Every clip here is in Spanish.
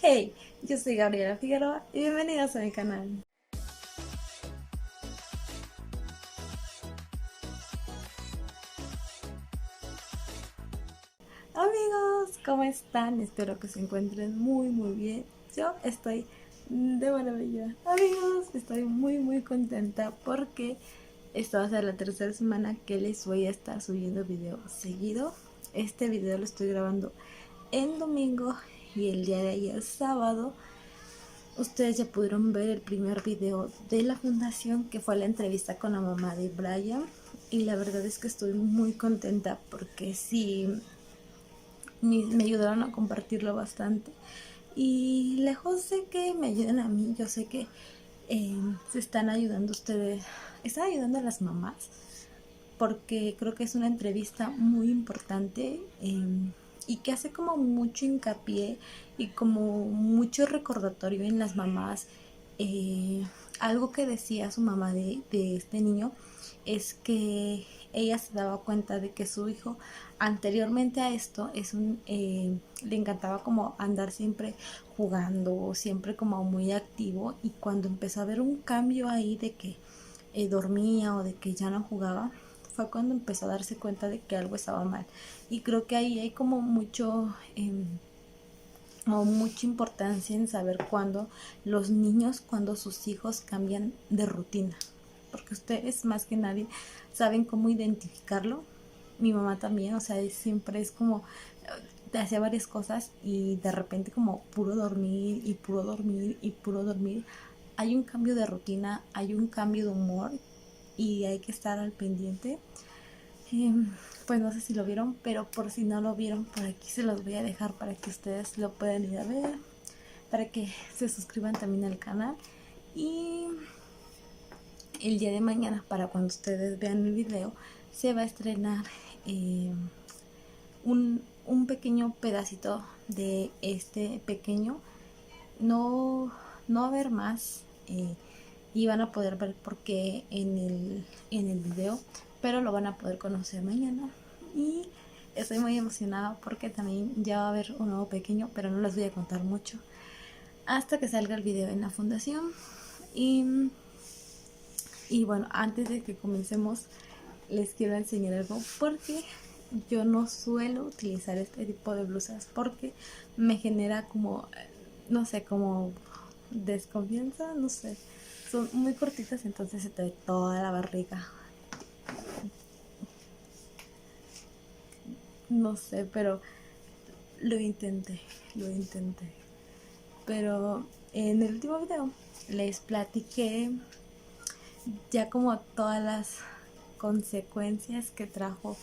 Hey, yo soy Gabriela Figueroa y bienvenidos a mi canal. Amigos, ¿cómo están? Espero que se encuentren muy bien. Yo estoy de maravilla. Amigos, estoy muy contenta porque esta va a ser la tercera semana que les voy a estar subiendo video seguido. Este video lo estoy grabando en domingo y el día de ayer sábado ustedes ya pudieron ver el primer video de la fundación, que fue la entrevista con la mamá de Brian, y la verdad es que estoy muy contenta porque sí me ayudaron a compartirlo bastante, y lejos de que me ayuden a mí, yo sé que se están ayudando ustedes, están ayudando a las mamás, porque creo que es una entrevista muy importante, y que hace como mucho hincapié y como mucho recordatorio en las mamás. eh, Algo que decía su mamá de este niño es que ella se daba cuenta de que su hijo anteriormente a esto le encantaba como andar siempre jugando, siempre como muy activo, y cuando empezó a ver un cambio ahí de que dormía o de que ya no jugaba, fue cuando empezó a darse cuenta de que algo estaba mal. Y creo que ahí hay como o mucha importancia en saber cuándo los niños, cuando sus hijos cambian de rutina, porque ustedes más que nadie saben cómo identificarlo. Mi mamá también, o sea, siempre es como te hacía varias cosas y de repente como puro dormir y puro dormir y puro dormir. Hay un cambio de rutina, hay un cambio de humor, y hay que estar al pendiente. Eh, pues no sé si lo vieron, pero por si no lo vieron, por aquí se los voy a dejar para que ustedes lo puedan ir a ver, para que se suscriban también al canal. Y el día de mañana, para cuando ustedes vean el video, se va a estrenar eh, un pequeño pedacito de este pequeño. No, no va a haber más, y van a poder ver por qué en el video, pero lo van a poder conocer mañana. Y estoy muy emocionada porque también ya va a haber un nuevo pequeño, pero no les voy a contar mucho hasta que salga el video en la fundación. Y, y bueno, antes de que comencemos, les quiero enseñar algo, porque yo no suelo utilizar este tipo de blusas porque me genera como, no sé, como desconfianza, no sé. Son muy cortitas, entonces se te ve toda la barriga. No sé, pero lo intenté, lo intenté. Pero en el último video les platiqué ya como todas las consecuencias que trajo,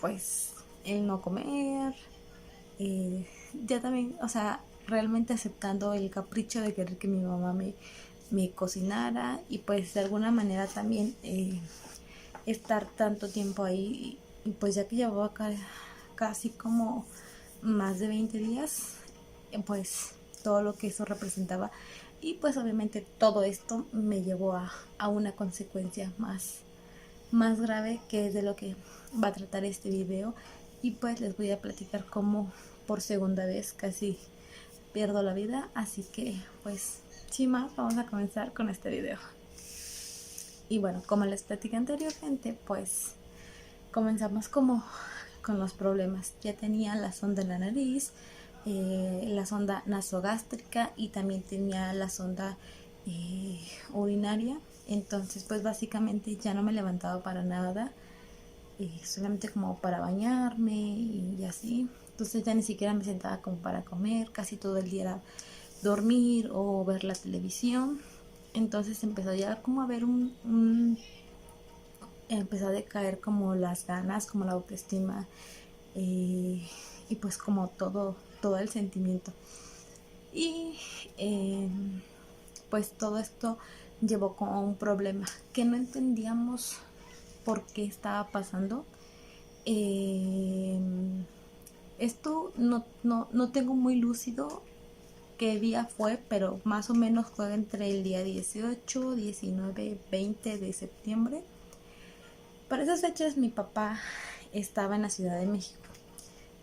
pues, el no comer. Ya también, o sea, realmente aceptando el capricho de querer que mi mamá me cocinara, y pues de alguna manera también estar tanto tiempo ahí, y pues ya que llevaba casi como más de 20 días, pues todo lo que eso representaba, y pues obviamente todo esto me llevó a una consecuencia más grave, que es de lo que va a tratar este video. Y pues les voy a platicar cómo por segunda vez casi pierdo la vida, así que pues sin más, vamos a comenzar con este video. Y bueno, como les platicé anteriormente, pues comenzamos como con los problemas. Ya tenía la sonda en la nariz, la sonda nasogástrica, y también tenía la sonda urinaria. Entonces pues básicamente ya no me levantaba para nada, solamente como para bañarme y así. Entonces ya ni siquiera me sentaba como para comer, casi todo el día era dormir o ver la televisión. Entonces empezó ya como a ver empezó a decaer como las ganas, como la autoestima, y pues como todo el sentimiento. Y eh, pues todo esto llevó como a un problema que no entendíamos por qué estaba pasando. Eh, Esto no tengo muy lúcido qué día fue, pero más o menos fue entre el día 18, 19, 20 de septiembre. Para esas fechas mi papá estaba en la Ciudad de México.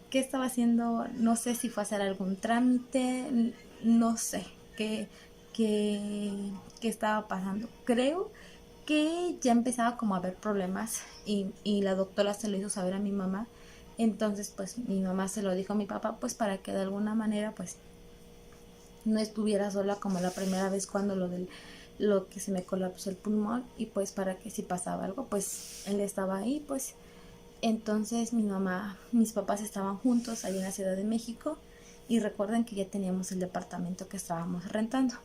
¿Qué estaba haciendo? No sé si fue a hacer algún trámite. no sé qué, qué estaba pasando. Creo que ya empezaba como a haber problemas y la doctora se lo hizo saber a mi mamá. Entonces pues mi mamá se lo dijo a mi papá pues para que de alguna manera pues no estuviera sola como la primera vez cuando lo que se me colapsó el pulmón, y pues para que si pasaba algo pues él estaba ahí pues. Entonces mi mamá, mis papás estaban juntos allá en la Ciudad de México, y recuerden que ya teníamos el departamento que estábamos rentando.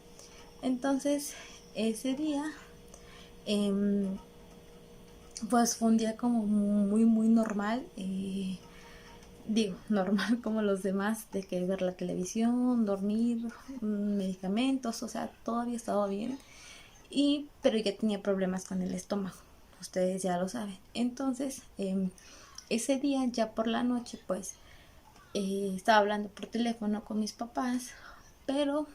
Entonces ese día eh, pues fue un día como muy normal, digo, normal como los demás, de que ver la televisión, dormir, medicamentos, o sea, todo había estado bien, pero ya tenía problemas con el estómago, ustedes ya lo saben. Entonces, ese día, ya por la noche, pues, estaba hablando por teléfono con mis papás, pero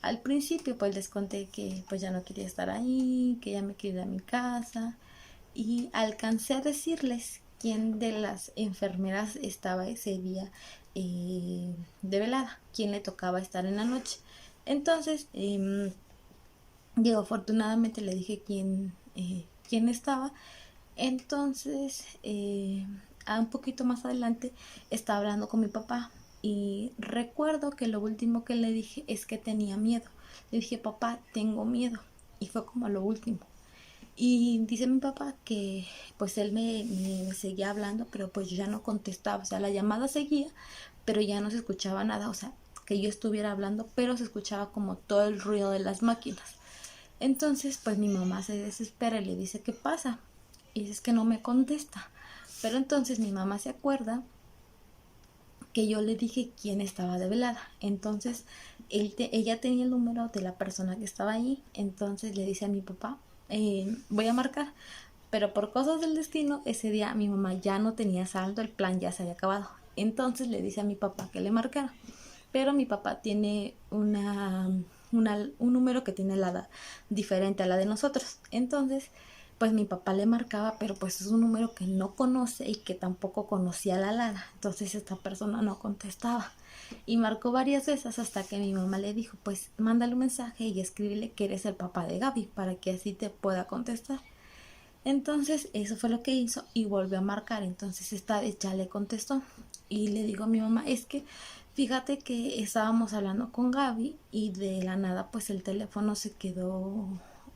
al principio pues les conté que pues ya no quería estar ahí, que ya me quería ir a mi casa, y alcancé a decirles quién de las enfermeras estaba ese día de velada, quién le tocaba estar en la noche. Entonces, digo, afortunadamente le dije quién estaba. Entonces, un poquito más adelante, estaba hablando con mi papá y recuerdo que lo último que le dije es que tenía miedo. Le dije, papá, tengo miedo. Y fue como lo último. Y dice mi papá que pues él me seguía hablando, pero pues yo ya no contestaba. O sea, la llamada seguía, pero ya no se escuchaba nada. O sea, que yo estuviera hablando, pero se escuchaba como todo el ruido de las máquinas. Entonces, pues mi mamá se desespera y le dice, ¿qué pasa? Y dice, es que no me contesta. Pero entonces mi mamá se acuerda que yo le dije quién estaba de velada. Entonces, ella tenía el número de la persona que estaba ahí. Entonces le dice a mi papá, voy a marcar. Pero por cosas del destino, ese día mi mamá ya no tenía saldo, el plan ya se había acabado. Entonces le dice a mi papá que le marcara. Pero mi papá tiene un número que tiene diferente a la de nosotros. Entonces, pues mi papá le marcaba, pero pues es un número que no conoce y que tampoco conocía la Lada. Entonces esta persona no contestaba. Y marcó varias veces hasta que mi mamá le dijo, pues mándale un mensaje y escríbele que eres el papá de Gaby para que así te pueda contestar. Entonces eso fue lo que hizo y volvió a marcar. Entonces esta vez ya le contestó y le digo a mi mamá, es que fíjate que estábamos hablando con Gaby y de la nada pues el teléfono se quedó,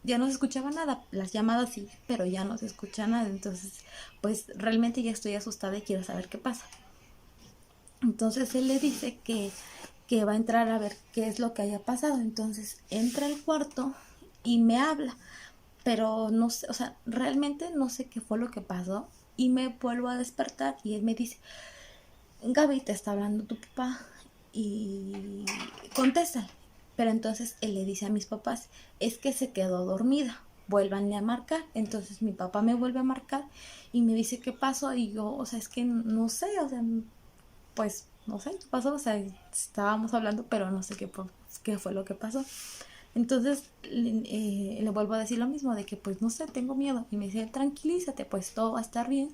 ya no se escuchaba nada, las llamadas sí, pero ya no se escucha nada. Entonces pues realmente ya estoy asustada y quiero saber qué pasa. Entonces él le dice que va a entrar a ver qué es lo que haya pasado. Entonces entra al cuarto y me habla, pero no sé, o sea, realmente no sé qué fue lo que pasó, y me vuelvo a despertar y él me dice, Gaby, te está hablando tu papá y contesta. Pero entonces él le dice a mis papás, es que se quedó dormida, vuélvanle a marcar. Entonces mi papá me vuelve a marcar y me dice qué pasó, y yo, o sea, es que no sé, o sea, pues no sé qué pasó, o sea, estábamos hablando, pero no sé qué fue lo que pasó. Entonces le vuelvo a decir lo mismo, de que pues no sé, tengo miedo. Y me dice, tranquilízate, pues todo va a estar bien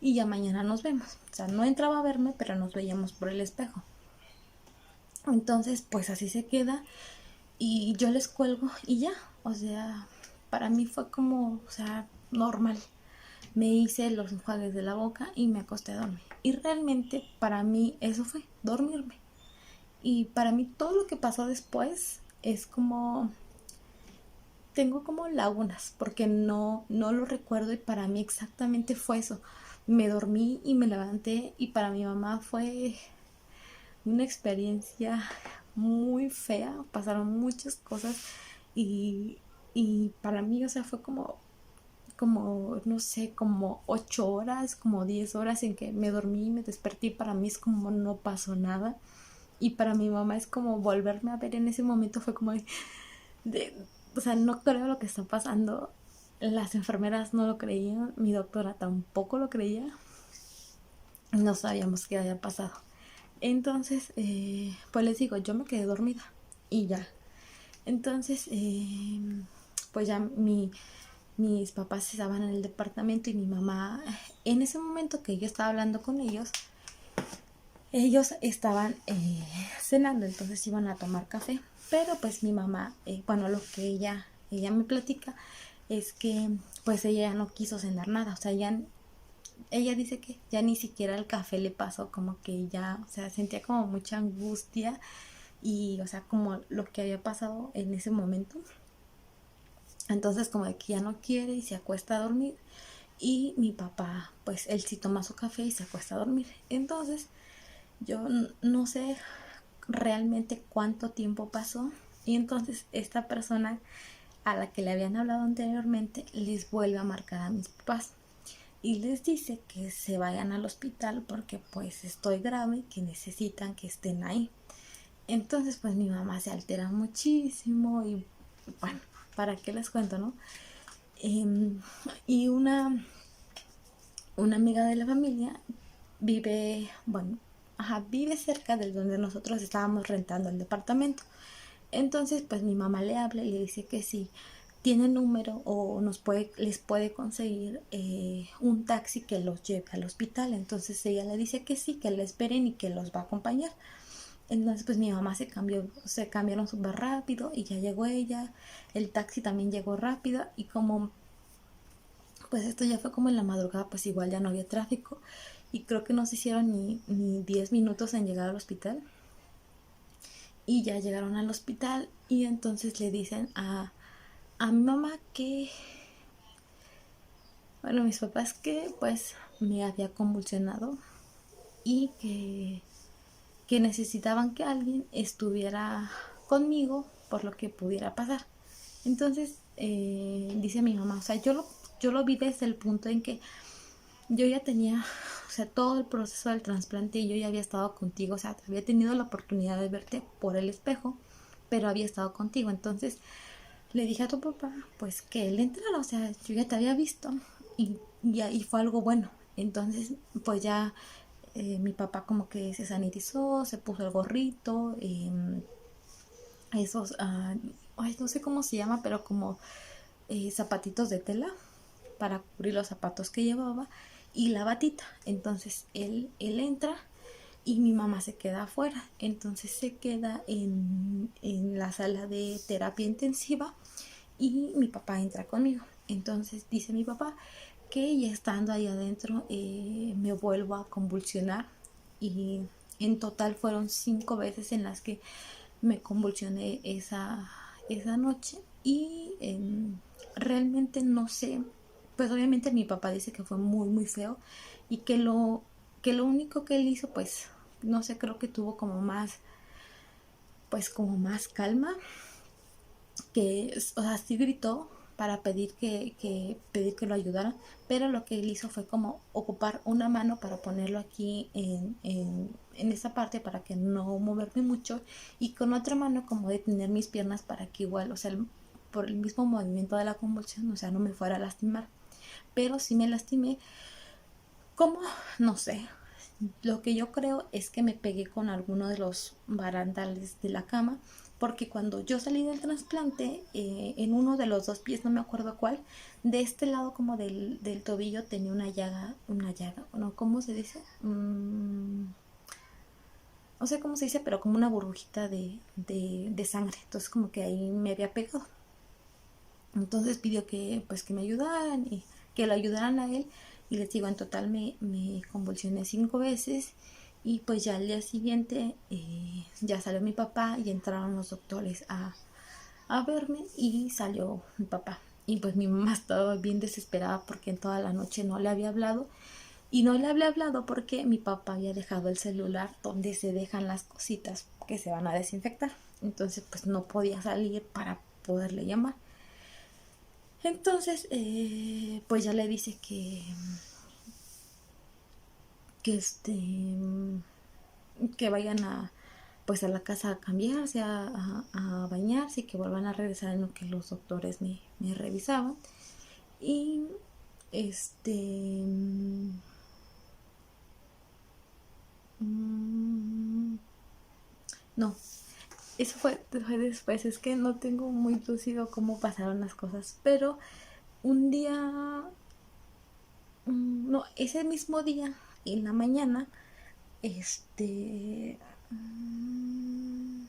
y ya mañana nos vemos. O sea, no entraba a verme, pero nos veíamos por el espejo. Entonces, pues así se queda y yo les cuelgo y ya. O sea, para mí fue como, o sea, normal. Me hice los enjuagues de la boca y me acosté a dormir. Y realmente para mí eso fue, dormirme. Y para mí todo lo que pasó después es como, tengo como lagunas porque no lo recuerdo, y para mí exactamente fue eso. Me dormí y me levanté, y para mi mamá fue una experiencia muy fea, pasaron muchas cosas, y, y para mí, o sea, fue como, no sé, como 8 horas, como 10 horas en que me dormí y me desperté, y para mí es como no pasó nada. Y para mi mamá es como volverme a ver en ese momento, fue como de, o sea, no creo lo que está pasando. Las enfermeras no lo creían, mi doctora tampoco lo creía, no sabíamos qué había pasado. Entonces, pues les digo, yo me quedé dormida y ya. Entonces, pues ya mis papás estaban en el departamento y mi mamá, en ese momento que yo estaba hablando con ellos, ellos estaban cenando, entonces iban a tomar café, pero pues mi mamá, bueno, lo que ella me platica es que pues ella ya no quiso cenar nada, o sea, ella dice que ya ni siquiera el café le pasó, como que ya, o sea, sentía como mucha angustia y, o sea, como lo que había pasado en ese momento. Entonces como de que ya no quiere y se acuesta a dormir. Y mi papá, pues él sí toma su café y se acuesta a dormir. Entonces yo no sé realmente cuánto tiempo pasó. Y entonces esta persona a la que le habían hablado anteriormente les vuelve a marcar a mis papás y les dice que se vayan al hospital porque pues estoy grave y que necesitan que estén ahí. Entonces pues mi mamá se altera muchísimo y bueno, ¿para qué les cuento, no? Y una amiga de la familia vive, bueno, ajá, vive cerca de donde nosotros estábamos rentando el departamento. Entonces, pues mi mamá le habla y le dice que si tiene número o les puede conseguir un taxi que los lleve al hospital. Entonces ella le dice que sí, que la esperen y que los va a acompañar. Entonces pues mi mamá se cambiaron súper rápido y ya llegó ella, el taxi también llegó rápido y como pues esto ya fue como en la madrugada, pues igual ya no había tráfico y creo que no se hicieron ni 10 minutos en llegar al hospital y ya llegaron al hospital y entonces le dicen a mi mamá que, bueno, mis papás que pues me había convulsionado y que necesitaban que alguien estuviera conmigo por lo que pudiera pasar. Entonces dice mi mamá, o sea, yo lo vi desde el punto en que yo ya tenía, o sea, todo el proceso del trasplante y yo ya había estado contigo, o sea, había tenido la oportunidad de verte por el espejo, pero había estado contigo. Entonces le dije a tu papá, pues que él entrara, o sea, yo ya te había visto y fue algo bueno. Entonces, pues ya mi papá como que se sanitizó, se puso el gorrito, esos, ay, no sé cómo se llama, pero como zapatitos de tela para cubrir los zapatos que llevaba y la batita. Entonces él entra y mi mamá se queda afuera. Entonces se queda en la sala de terapia intensiva y mi papá entra conmigo. Entonces dice mi papá que ya estando ahí adentro me vuelvo a convulsionar y en total fueron 5 veces en las que me convulsioné esa noche y realmente no sé, pues obviamente mi papá dice que fue muy muy feo y que lo único que él hizo pues no sé, creo que tuvo como más pues como más calma, que o sea sí gritó para pedir que lo ayudaran, pero lo que él hizo fue como ocupar una mano para ponerlo aquí en esa parte para que no moverme mucho y con otra mano como detener mis piernas para que igual, o sea, por el mismo movimiento de la convulsión, o sea, no me fuera a lastimar. Pero sí me lastimé. ¿Cómo? No sé. Lo que yo creo es que me pegué con alguno de los barandales de la cama, porque cuando yo salí del trasplante, en uno de los dos pies, no me acuerdo cuál, de este lado como del tobillo tenía una llaga, ¿no? ¿Cómo se dice? No sé cómo se dice, pero como una burbujita de sangre. Entonces como que ahí me había pegado. Entonces pidió que pues que me ayudaran y que lo ayudaran a él y les digo, en total me convulsioné 5 veces y pues ya al día siguiente ya salió mi papá y entraron los doctores a verme y salió mi papá y pues mi mamá estaba bien desesperada porque en toda la noche no le había hablado y no le había hablado porque mi papá había dejado el celular donde se dejan las cositas que se van a desinfectar, entonces pues no podía salir para poderle llamar. Entonces, pues ya le dice que que vayan pues a la casa a cambiarse, a bañarse y que vuelvan a regresar en lo que los doctores me revisaban. Y este, no, eso fue después, es que no tengo muy lucido cómo pasaron las cosas, pero un día, no, ese mismo día, en la mañana, Este... mm,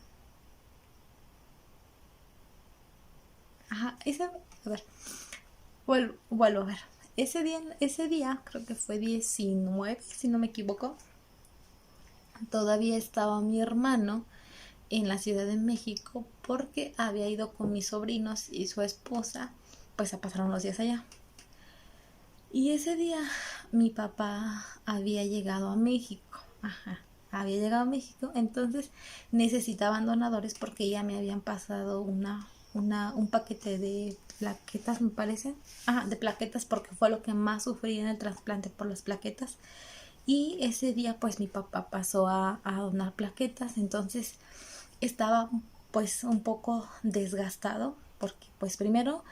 Ajá, a ver, vuelvo a ver. Ese día, creo que fue 19 si no me equivoco, todavía estaba mi hermano en la Ciudad de México porque había ido con mis sobrinos y su esposa, pues a pasar unos días allá. Y ese día mi papá había llegado a México. Ajá, había llegado a México, entonces necesitaban donadores porque ya me habían pasado un paquete de plaquetas, me parece. Ajá, de plaquetas porque fue lo que más sufrí en el trasplante por las plaquetas. Y ese día pues mi papá pasó a donar plaquetas, entonces estaba pues un poco desgastado porque pues primero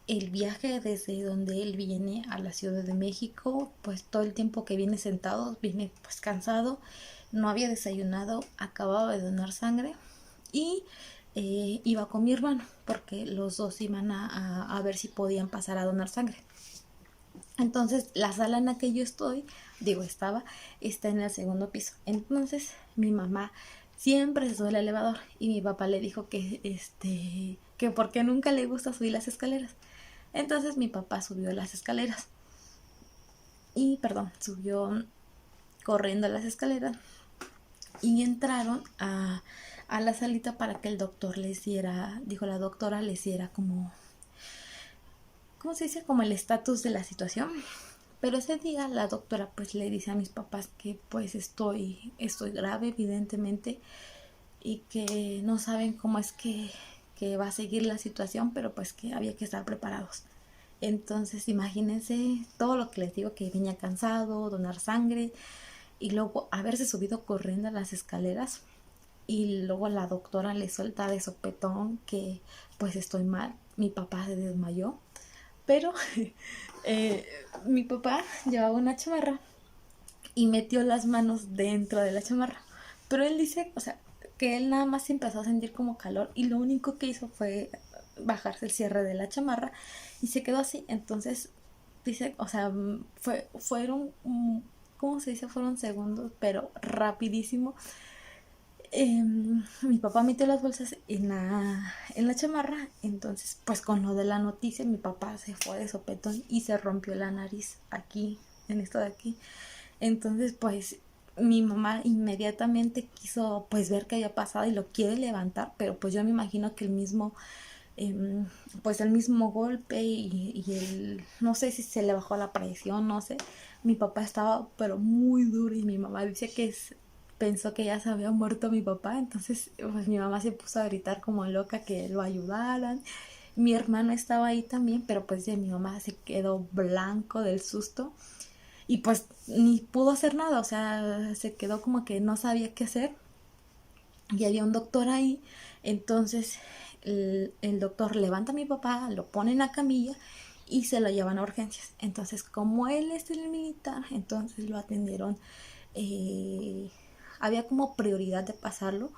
el viaje desde donde él viene a la Ciudad de México, pues todo el tiempo que viene sentado, viene pues cansado, no había desayunado, acababa de donar sangre y iba con mi hermano porque los dos iban a ver si podían pasar a donar sangre. Entonces la sala en la que yo estoy, está en el segundo piso. Entonces mi mamá siempre se sube al elevador y mi papá le dijo que porque nunca le gusta subir las escaleras. Entonces mi papá subió las escaleras y, perdón, subió corriendo las escaleras y entraron a la salita para que el doctor les diera, dijo la doctora, les diera como, ¿cómo se dice? Como el estatus de la situación. Pero ese día la doctora pues le dice a mis papás que pues estoy grave evidentemente y que no saben cómo es que va a seguir la situación, pero pues que había que estar preparados. Entonces imagínense todo lo que les digo, que venía cansado, donar sangre y luego haberse subido corriendo a las escaleras y luego la doctora le suelta de sopetón que pues estoy mal, mi papá se desmayó, pero eh, mi papá llevaba una chamarra y metió las manos dentro de la chamarra. Pero él dice, o sea, que él nada más empezó a sentir como calor y lo único que hizo fue bajarse el cierre de la chamarra y se quedó así. Entonces, dice, o sea, fueron, ¿cómo se dice? Fueron segundos, pero rapidísimo. Mi papá metió las bolsas en la chamarra, entonces pues con lo de la noticia mi papá se fue de sopetón y se rompió la nariz aquí, en esto de aquí. Entonces pues mi mamá inmediatamente quiso pues ver qué había pasado y lo quiere levantar, pero pues yo me imagino que eh, el mismo golpe y no sé si se le bajó la presión, no sé. Mi papá estaba pero muy duro y mi mamá dice pensó que ya se había muerto mi papá, entonces pues mi mamá se puso a gritar como loca que lo ayudaran. Mi hermano estaba ahí también, pero pues ya mi mamá se quedó blanco del susto y pues ni pudo hacer nada, o sea, se quedó como que no sabía qué hacer y había un doctor ahí, entonces el doctor levanta a mi papá, lo pone en la camilla y se lo llevan a urgencias. Entonces, como él es el militar, entonces lo atendieron, eh, había como prioridad de pasarlo,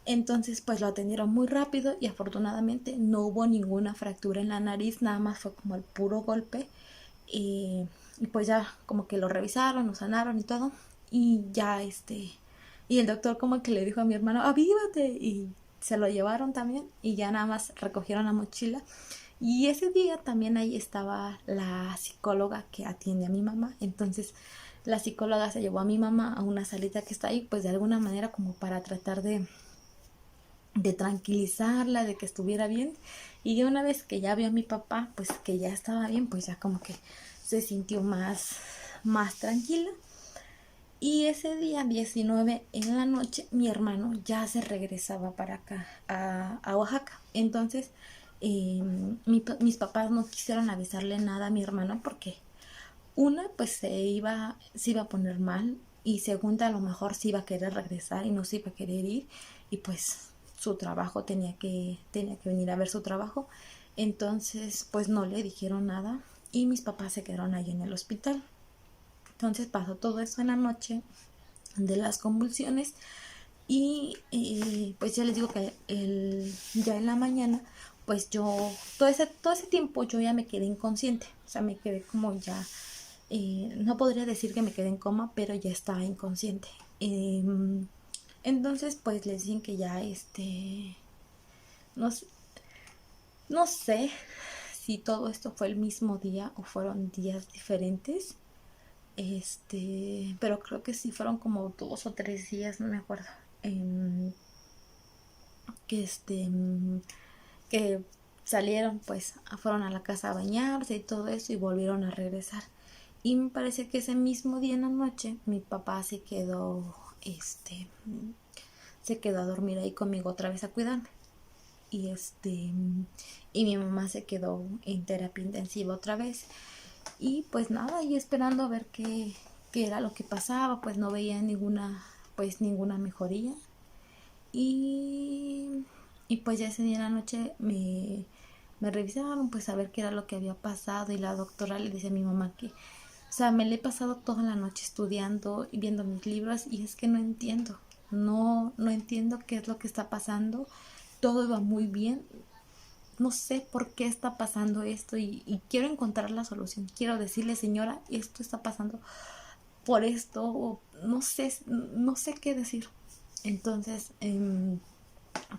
entonces pues lo atendieron muy rápido y afortunadamente no hubo ninguna fractura en la nariz, nada más fue como el puro golpe. Y pues ya como que lo revisaron, lo sanaron y todo. Y ya y el doctor como que le dijo a mi hermano, avívate. Y se lo llevaron también y ya nada más recogieron la mochila. Y ese día también ahí estaba la psicóloga que atiende a mi mamá. Entonces la psicóloga se llevó a mi mamá a una salita que está ahí, pues de alguna manera como para tratar de tranquilizarla, de que estuviera bien. Y una vez que ya vio a mi papá, pues que ya estaba bien, pues ya como que se sintió más tranquila. Y ese día 19 en la noche, mi hermano ya se regresaba para acá, a Oaxaca. Entonces, mis papás no quisieron avisarle nada a mi hermano porque una, pues se iba a poner mal y segunda, a lo mejor se iba a querer regresar y no se iba a querer ir y pues su trabajo tenía que venir a ver su trabajo. Entonces, pues no le dijeron nada y mis papás se quedaron ahí en el hospital. Entonces pasó todo eso en la noche de las convulsiones y pues ya les digo que ya en la mañana pues yo todo ese tiempo yo ya me quedé inconsciente, o sea, me quedé como ya, no podría decir que me quedé en coma, pero ya estaba inconsciente. Em, entonces pues le dicen que ya no, no sé si todo esto fue el mismo día o fueron días diferentes. Pero creo que sí fueron como 2 o 3 días, no me acuerdo. em, que que salieron, pues fueron a la casa a bañarse y todo eso y volvieron a regresar. Y me parece que ese mismo día en la noche mi papá se quedó a dormir ahí conmigo otra vez a cuidarme. Y y mi mamá se quedó en terapia intensiva otra vez. Y pues nada, y esperando a ver qué era lo que pasaba, pues no veía ninguna mejoría. Y, y pues ya ese día en la noche me revisaron pues a ver qué era lo que había pasado y la doctora le dice a mi mamá que, o sea, me le he pasado toda la noche estudiando y viendo mis libros y es que no entiendo, no entiendo qué es lo que está pasando, todo iba muy bien, no sé por qué está pasando esto y quiero encontrar la solución, quiero decirle señora, esto está pasando por esto, o no sé qué decir. Entonces,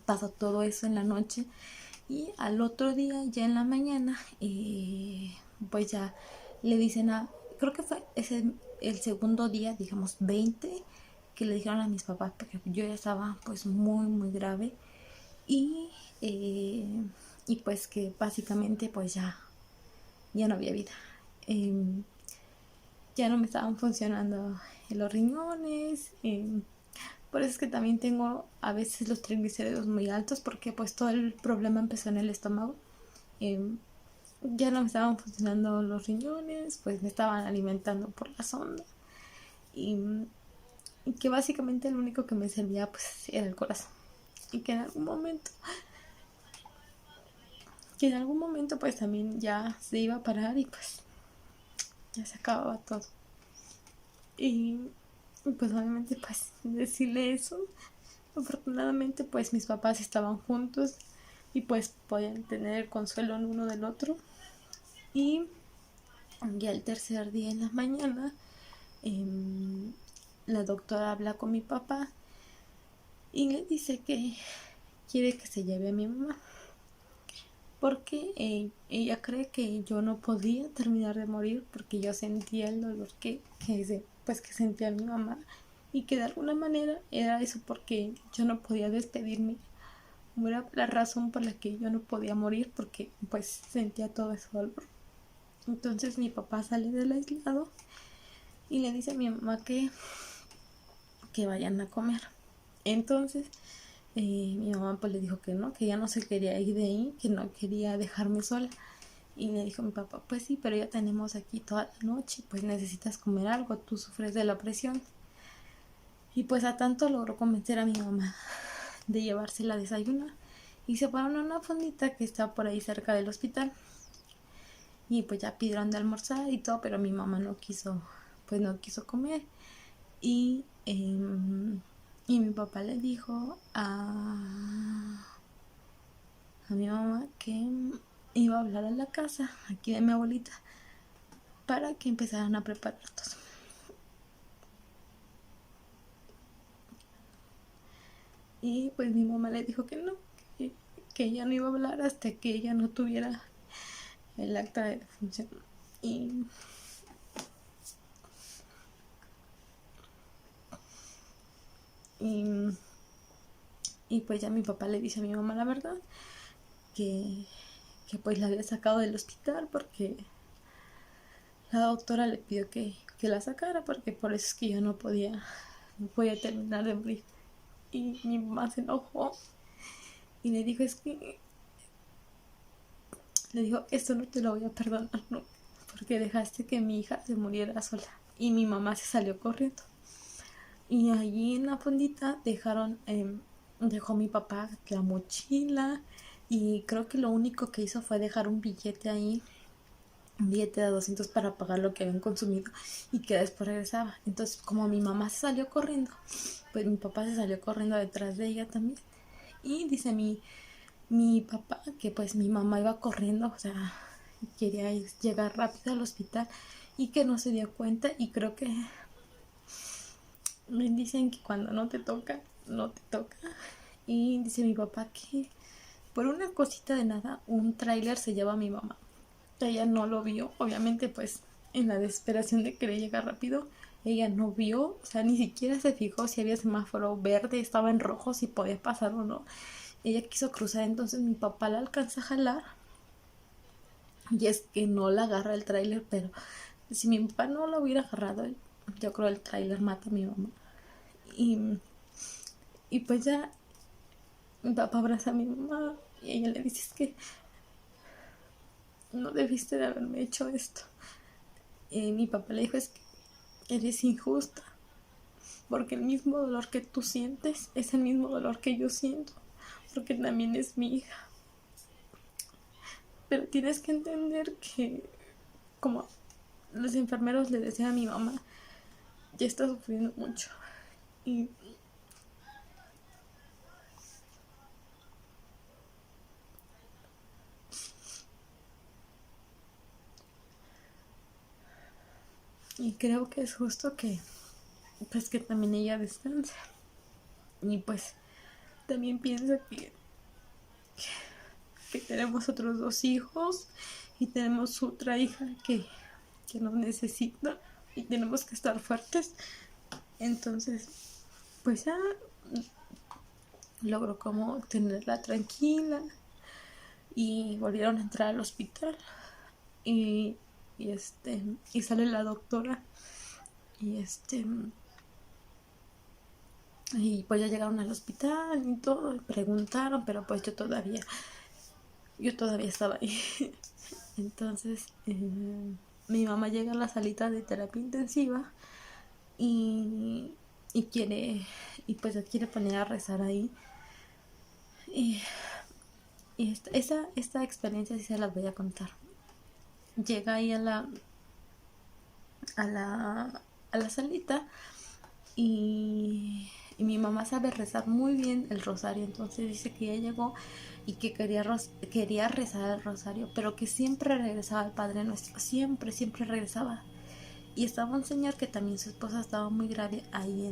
pasó todo eso en la noche y al otro día ya en la mañana pues ya le dicen creo que fue ese el segundo día, digamos 20, que le dijeron a mis papás porque yo ya estaba pues muy muy grave y eh, y pues que básicamente pues ya no había vida. Eh, ya no me estaban funcionando los riñones. Por eso es que también tengo a veces los triglicéridos muy altos porque pues todo el problema empezó en el estómago. Eh, ya no me estaban funcionando los riñones, pues me estaban alimentando por la sonda. Y, y que básicamente lo único que me servía pues era el corazón. Y que en algún momento pues también ya se iba a parar y pues ya se acababa todo. Y pues obviamente pues decirle eso, afortunadamente pues mis papás estaban juntos y pues podían tener el consuelo en uno del otro. Y ya el tercer día en la mañana eh, la doctora habla con mi papá y le dice que quiere que se lleve a mi mamá porque ella cree que yo no podía terminar de morir porque yo sentía el dolor que sentía mi mamá y que de alguna manera era eso porque yo no podía despedirme. Era la razón por la que yo no podía morir porque pues sentía todo ese dolor. Entonces mi papá sale del aislado y le dice a mi mamá que vayan a comer. Entonces mi mamá pues le dijo que no, que ya no se quería ir de ahí, que no quería dejarme sola. Y le dijo mi papá, pues sí, pero ya tenemos aquí toda la noche, pues necesitas comer algo, tú sufres de la presión. Y pues a tanto logró convencer a mi mamá de llevársela a desayunar. Y se fueron a una fondita que está por ahí cerca del hospital. Y pues ya pidieron de almorzar y todo, pero mi mamá no quiso comer. Y, y mi papá le dijo a mi mamá que iba a hablar a la casa aquí de mi abuelita para que empezaran a preparar todo. Y pues mi mamá le dijo que no, que, que ella no iba a hablar hasta que ella no tuviera el acta de defunción. Y, y, y pues ya mi papá le dice a mi mamá la verdad, que, que pues la había sacado del hospital porque la doctora le pidió que la sacara porque por eso es que yo no podía terminar de morir. Y mi mamá se enojó y le dijo, esto no te lo voy a perdonar, no, porque dejaste que mi hija se muriera sola. Y mi mamá se salió corriendo. Y allí en la fondita dejó mi papá la mochila y creo que lo único que hizo fue dejar un billete de 200 para pagar lo que habían consumido y que después regresaba. Entonces, como mi mamá se salió corriendo, pues mi papá se salió corriendo detrás de ella también. Y dice mi papá que pues mi mamá iba corriendo, o sea, quería llegar rápido al hospital y que no se dio cuenta y creo que Me dicen que cuando no te toca, no te toca. Y dice mi papá que por una cosita de nada, un tráiler se lleva a mi mamá. Ella no lo vio, obviamente pues en la desesperación de querer llegar rápido, ella no vio, o sea, ni siquiera se fijó si había semáforo verde, estaba en rojo, si podía pasar o no. Ella quiso cruzar, entonces mi papá la alcanza a jalar y es que no la agarra el tráiler, pero si mi papá no la hubiera agarrado, yo creo el tráiler mata a mi mamá. Y, y pues ya mi papá abraza a mi mamá y ella le dice es que no debiste de haberme hecho esto. Y mi papá le dijo es que eres injusta, porque el mismo dolor que tú sientes es el mismo dolor que yo siento, porque también es mi hija. Pero tienes que entender que, como los enfermeros le decían a mi mamá, ya está sufriendo mucho. Y, y creo que es justo que, pues que también ella descanse. Y pues también piensa que tenemos otros dos hijos y tenemos otra hija que nos necesita y tenemos que estar fuertes. Entonces, pues ya logró como tenerla tranquila y volvieron a entrar al hospital y, y sale la doctora y y pues ya llegaron al hospital y todo y preguntaron, pero pues yo todavía estaba ahí. Entonces mi mamá llega a la salita de terapia intensiva y, y quiere y pues se quiere poner a rezar ahí y, esta experiencia sí se las voy a contar. Llega ahí a la, a la salita y mi mamá sabe rezar muy bien el rosario, entonces dice que ella llegó y que quería rezar el rosario, pero que siempre regresaba al Padre Nuestro, siempre regresaba. Y estaba un señor que también su esposa estaba muy grave ahí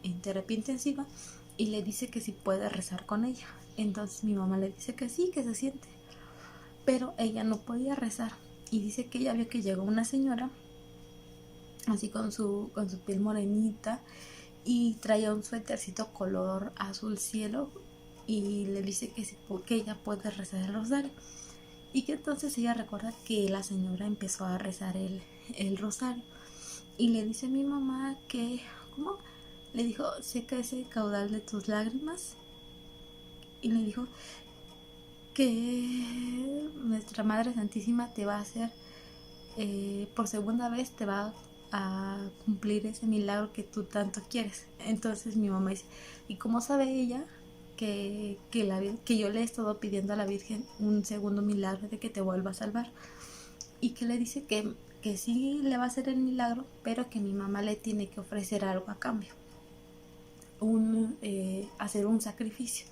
en terapia intensiva y le dice que si puede rezar con ella. Entonces mi mamá le dice que sí, que se siente, pero ella no podía rezar y dice que ella vio que llegó una señora así con su piel morenita y traía un suétercito color azul cielo y le dice que, que ella puede rezar el rosario y que entonces ella recuerda que la señora empezó a rezar el rosario y le dice a mi mamá que, ¿cómo? Le dijo, seca ese caudal de tus lágrimas y le dijo que nuestra Madre Santísima te va a hacer, por segunda vez te va a cumplir ese milagro que tú tanto quieres. Entonces mi mamá dice, ¿y cómo sabe ella que yo le he estado pidiendo a la Virgen un segundo milagro de que te vuelva a salvar? Y que le dice que sí le va a hacer el milagro, pero que mi mamá le tiene que ofrecer algo a cambio, hacer un sacrificio.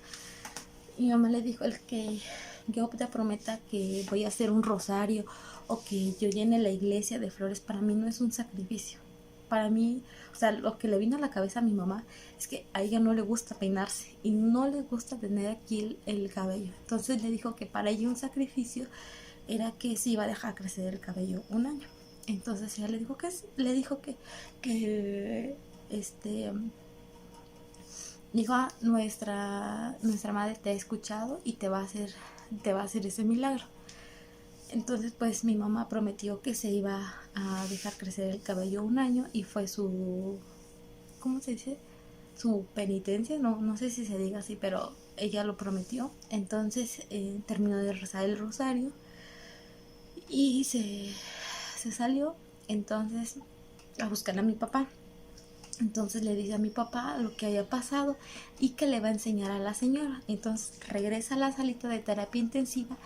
Mi mamá le dijo el que yo te prometa que voy a hacer un rosario o que yo llene la iglesia de flores, para mí no es un sacrificio. Para mí, o sea, lo que le vino a la cabeza a mi mamá es que a ella no le gusta peinarse y no le gusta tener aquí el cabello. Entonces le dijo que para ella un sacrificio era que se iba a dejar crecer el cabello un año. Entonces ella le dijo que dijo, nuestra madre te ha escuchado y te va a hacer ese milagro. Entonces pues mi mamá prometió que se iba a dejar crecer el cabello un año y fue su, ¿cómo se dice? Su penitencia, no sé si se diga así, pero ella lo prometió. Entonces terminó de rezar el rosario y se salió entonces a buscar a mi papá. Entonces le dice a mi papá lo que había pasado y que le va a enseñar a la señora. Entonces regresa a la salita de terapia intensiva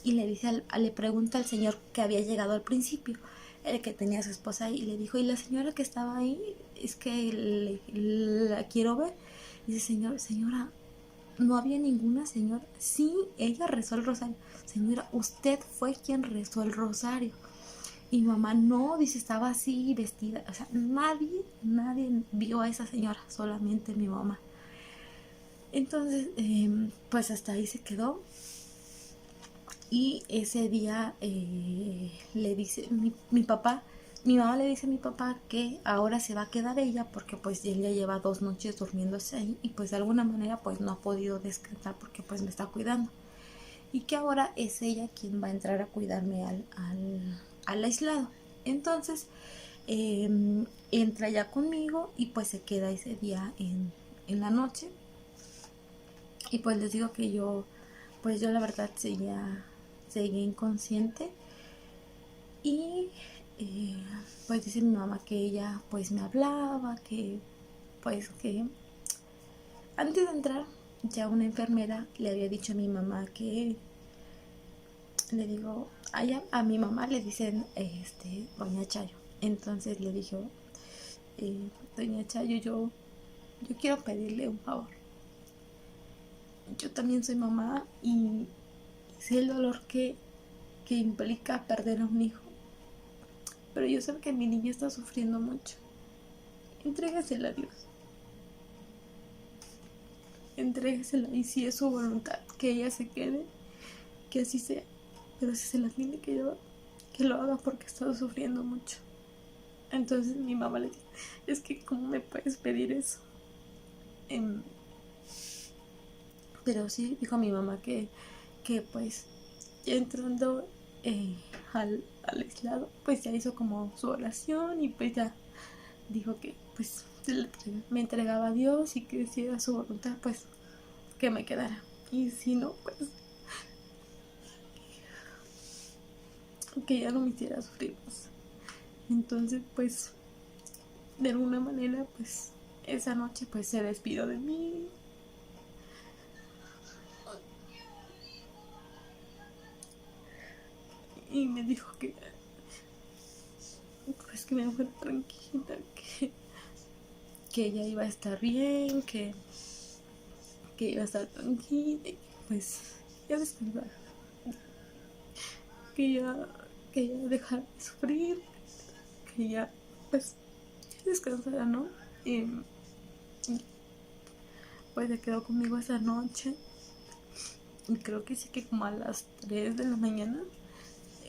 y le pregunta al señor que había llegado al principio, el que tenía a su esposa ahí, y le dijo, ¿y la señora que estaba ahí? Es que la quiero ver. Y dice, señora, no había ninguna señora. Sí, ella rezó el rosario. Señora, usted fue quien rezó el rosario. Y mi mamá no, dice, estaba así vestida. O sea, nadie vio a esa señora, solamente mi mamá. Entonces, pues hasta ahí se quedó. Y ese día le dice mi papá, mi mamá le dice a mi papá que ahora se va a quedar ella porque pues ella lleva 2 noches durmiéndose ahí y pues de alguna manera pues no ha podido descansar porque pues me está cuidando. Y que ahora es ella quien va a entrar a cuidarme al aislado. Entonces entra ya conmigo y pues se queda ese día en la noche. Y pues les digo que pues yo la verdad seguía inconsciente. Y eh, pues dice mi mamá que ella pues me hablaba, que pues que antes de entrar ya una enfermera le había dicho a mi mamá que, le digo, a mi mamá le dicen doña Chayo. Entonces le dijo, doña Chayo, yo quiero pedirle un favor. Yo también soy mamá y sé el dolor que implica perder a un hijo. Pero yo sé que mi niña está sufriendo mucho. Entrégasela a Dios. Entrégasela y si es su voluntad que ella se quede, que así sea. Pero si se la tiene que llevar, que lo haga porque está sufriendo mucho. Entonces mi mamá le dice, es que ¿cómo me puedes pedir eso? Pero sí, dijo mi mamá que pues ya entrando al aislado, pues ya hizo como su oración y pues ya dijo que pues me entregaba a Dios y que si era su voluntad, pues que me quedara. Y si no, pues que ya no me hiciera sufrir más. Entonces, pues, de alguna manera, pues, esa noche, pues, se despidió de mí. Y me dijo pues, que me fuera tranquila, que ella iba a estar bien, que iba a estar tranquila, y pues, ya descansar. Que ya dejara de sufrir, que ya, pues, descansara, ¿no? Y pues se quedó conmigo esa noche. Y creo que sí que como a las 3 de la mañana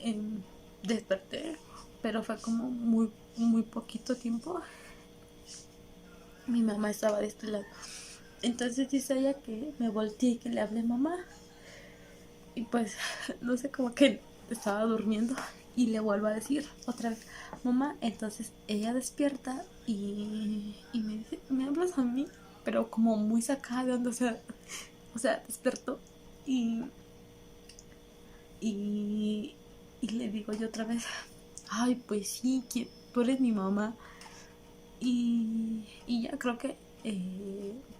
eh, desperté, pero fue como muy poquito tiempo. Mi mamá estaba de este lado. Entonces dice ella que me volteé y que le hablé mamá. Y pues, no sé, como que estaba durmiendo. Y le vuelvo a decir otra vez, mamá. Entonces ella despierta y me dice, ¿me hablas a mí? Pero como muy sacada de onda, o sea, despertó. Y, y, y le digo yo otra vez, ay, pues sí, que tú eres mi mamá. Y ya creo que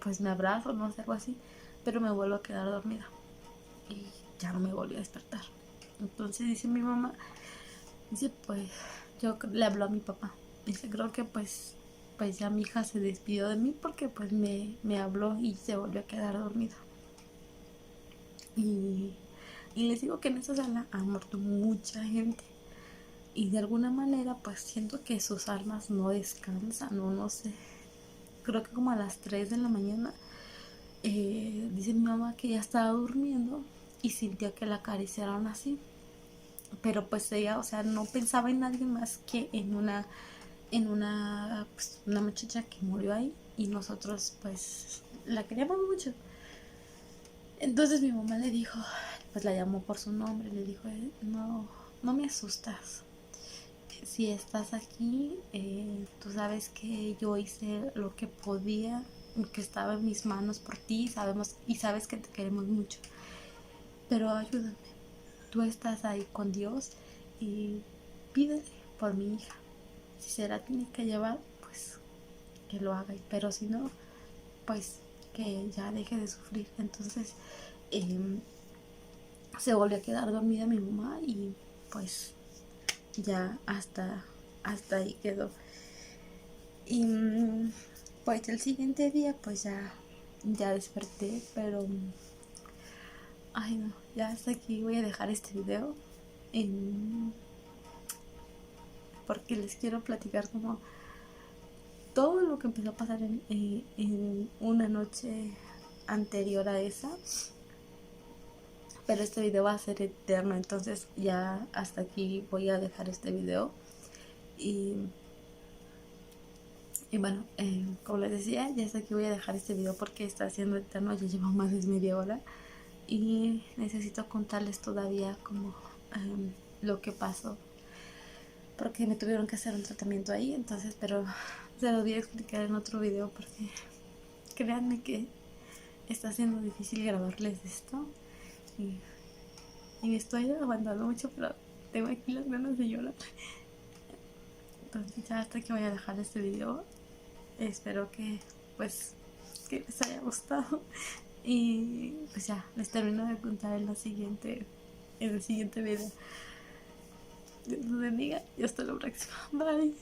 pues me abrazo, no sé, algo así, pero me vuelvo a quedar dormida y ya no me volví a despertar. Entonces dice mi mamá, dice pues yo le hablo a mi papá, dice creo que pues ya mi hija se despidió de mí porque pues me habló y se volvió a quedar dormida. Y, y les digo que en esa sala ha muerto mucha gente y de alguna manera pues siento que sus almas no descansan, no sé, creo que como a las 3 de la mañana, dice mi mamá que ya estaba durmiendo y sintió que la acariciaron así. Pero pues ella, o sea, no pensaba en nadie más que pues, una muchacha que murió ahí y nosotros pues la queríamos mucho. Entonces mi mamá le dijo, pues la llamó por su nombre, le dijo, no me asustas. Si estás aquí, tú sabes que yo hice lo que podía, que estaba en mis manos por ti, sabes que te queremos mucho. Pero ayúdame, tú estás ahí con Dios y pídele por mi hija. Si se la tiene que llevar, pues que lo haga. Pero si no, pues que ya deje de sufrir. Entonces se volvió a quedar dormida mi mamá y pues ya hasta ahí quedó. Y pues el siguiente día pues ya desperté, pero ay no, ya hasta aquí voy a dejar este video. porque les quiero platicar como todo lo que empezó a pasar en una noche anterior a esa. Pero este video va a ser eterno, entonces ya hasta aquí voy a dejar este video. Y, y bueno, como les decía, ya hasta aquí voy a dejar este video porque está siendo eterno, ya llevo más de media hora. Y necesito contarles todavía como lo que pasó, porque me tuvieron que hacer un tratamiento ahí, entonces, pero se los voy a explicar en otro video porque créanme que está siendo difícil grabarles esto y me estoy aguantando mucho, pero tengo aquí las ganas de llorar. Entonces ya hasta que voy a dejar este video. Espero que pues que les haya gustado y pues ya les termino de contar en el siguiente video. Dios los bendiga y hasta la próxima. Bye.